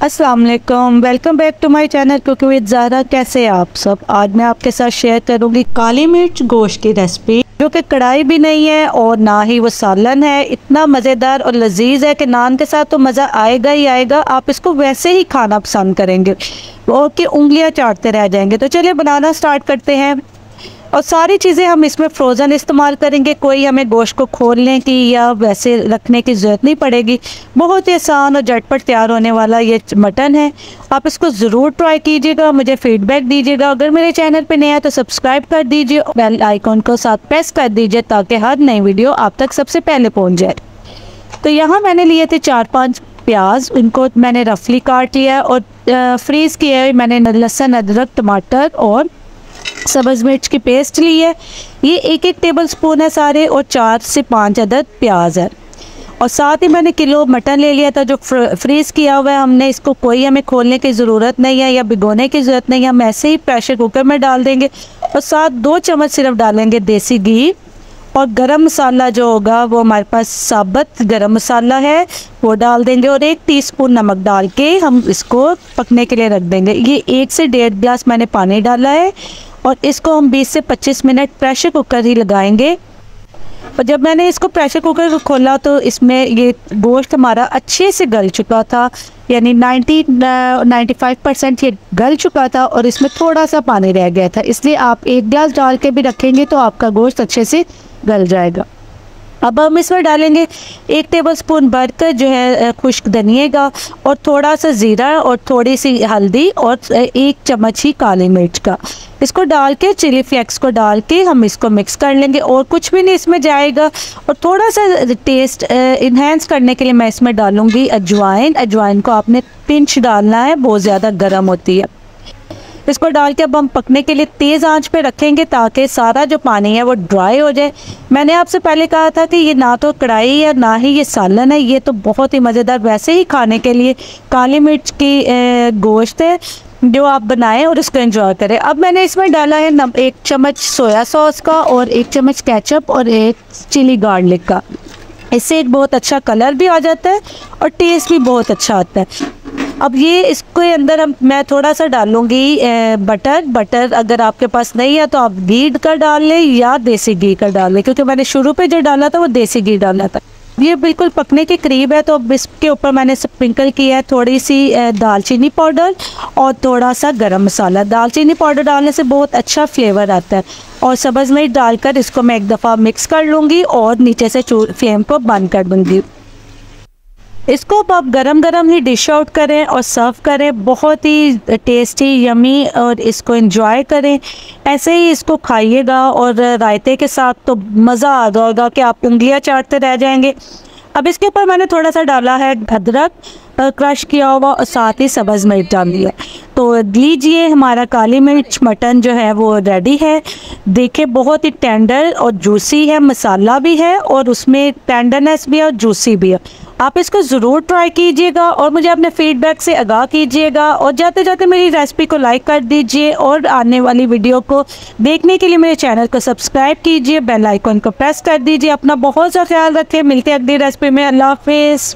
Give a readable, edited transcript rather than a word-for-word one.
अस्सलाम वालेकुम, welcome back to my channel cooking with Zahra. कैसे हैं आप सब। आज मैं आपके साथ शेयर करूंगी काली मिर्च गोश्त की रेसिपी, जो कि कढ़ाई भी नहीं है और ना ही वो सालन है। इतना मज़ेदार और लजीज है कि नान के साथ तो मज़ा आएगा ही आएगा। आप इसको वैसे ही खाना पसंद करेंगे और कि उंगलियां चाटते रह जाएंगे। तो चलिए बनाना स्टार्ट करते हैं। और सारी चीज़ें हम इसमें फ्रोज़न इस्तेमाल करेंगे, कोई हमें गोश्त को खोलने की या वैसे रखने की ज़रूरत नहीं पड़ेगी। बहुत ही आसान और झटपट तैयार होने वाला ये मटन है। आप इसको ज़रूर ट्राई कीजिएगा, मुझे फीडबैक दीजिएगा। अगर मेरे चैनल पे नया है तो सब्सक्राइब कर दीजिए, बेल आइकॉन को साथ प्रेस कर दीजिए ताकि हर नई वीडियो आप तक सबसे पहले पहुँच जाए। तो यहाँ मैंने लिए थे 4-5 प्याज, इनको मैंने रफली काट लिया और फ्रीज़ किया है। मैंने लहसुन, अदरक, टमाटर और सब्ज़ मिर्च की पेस्ट ली है। ये 1-1 टेबल स्पून है सारे, और 4 से 5 अदद प्याज है। और साथ ही मैंने किलो मटन ले लिया था जो फ्रीज़ किया हुआ है हमने। इसको कोई हमें खोलने की ज़रूरत नहीं है या भिगोने की ज़रूरत नहीं है, हम ऐसे ही प्रेशर कुकर में डाल देंगे। और साथ 2 चम्मच सिर्फ डालेंगे देसी घी। और गरम मसाला जो होगा वो हमारे पास साबुत गरम मसाला है, वो डाल देंगे। और 1 टीस्पून नमक डाल के हम इसको पकने के लिए रख देंगे। ये 1 से 1.5 गिलास मैंने पानी डाला है और इसको हम 20 से 25 मिनट प्रेशर कुकर ही लगाएंगे। और जब मैंने इसको प्रेशर कुकर को खोला तो इसमें ये गोश्त हमारा अच्छे से गल चुका था, यानी 90-95% ये गल चुका था और इसमें थोड़ा सा पानी रह गया था। इसलिए आप 1 गिलास डाल के भी रखेंगे तो आपका गोश्त अच्छे से गल जाएगा। अब हम इसमें डालेंगे 1 टेबलस्पून भरकर जो है खुश्क धनिया का, और थोड़ा सा ज़ीरा और थोड़ी सी हल्दी और 1 चम्मच ही काली मिर्च का। इसको डाल के चिली फ्लेक्स को डाल के हम इसको मिक्स कर लेंगे और कुछ भी नहीं इसमें जाएगा। और थोड़ा सा टेस्ट इन्हेंस करने के लिए मैं इसमें डालूँगी अजवाइन। अजवाइन को आपने पिंच डालना है, बहुत ज़्यादा गर्म होती है। इसको डाल के अब हम पकने के लिए तेज़ आंच पे रखेंगे ताकि सारा जो पानी है वो ड्राई हो जाए। मैंने आपसे पहले कहा था कि ये ना तो कढ़ाई है ना ही ये सालन है, ये तो बहुत ही मज़ेदार वैसे ही खाने के लिए काली मिर्च की गोश्त है जो आप बनाएं और इसको एंजॉय करें। अब मैंने इसमें डाला है 1 चम्मच सोया सॉस का और 1 चम्मच केचप और 1 चिली गार्लिक का। इससे एक बहुत अच्छा कलर भी आ जाता है और टेस्ट भी बहुत अच्छा आता है। अब ये इसके अंदर मैं थोड़ा सा डालूँगी बटर। अगर आपके पास नहीं है तो आप घी का डाल लें या देसी घी का डाल लें, क्योंकि मैंने शुरू पे जो डाला था वो देसी घी डाला था। ये बिल्कुल पकने के करीब है तो अब इसके ऊपर मैंने स्प्रिंकल किया है थोड़ी सी दालचीनी पाउडर और थोड़ा सा गरम मसाला। दालचीनी पाउडर डालने से बहुत अच्छा फ्लेवर आता है। और सब्ज़ मिर्च डालकर इसको मैं एक दफ़ा मिक्स कर लूँगी और नीचे से फ्लेम को बंद कर दूँगी। इसको अब आप गरम गरम ही डिश आउट करें और सर्व करें, बहुत ही टेस्टी यमी, और इसको एंजॉय करें। ऐसे ही इसको खाइएगा और रायते के साथ तो मज़ा आ जाएगा कि आप उंगलियां चाटते रह जाएंगे। अब इसके ऊपर मैंने थोड़ा सा डाला है अदरक क्रश किया हुआ और साथ ही सब्ज़ मिर्च डाल दिया। तो लीजिए हमारा काली मिर्च मटन जो है वो रेडी है। देखिए बहुत ही टेंडर और जूसी है, मसाला भी है और उसमें टेंडरनेस भी है और जूसी भी है। आप इसको ज़रूर ट्राई कीजिएगा और मुझे अपने फीडबैक से आगाह कीजिएगा। और जाते जाते मेरी रेसिपी को लाइक कर दीजिए और आने वाली वीडियो को देखने के लिए मेरे चैनल को सब्सक्राइब कीजिए, बेल आइकन को प्रेस कर दीजिए। अपना बहुत सा ख्याल रखें, मिलते हैं अगली रेसिपी में। अल्लाह हाफिज़।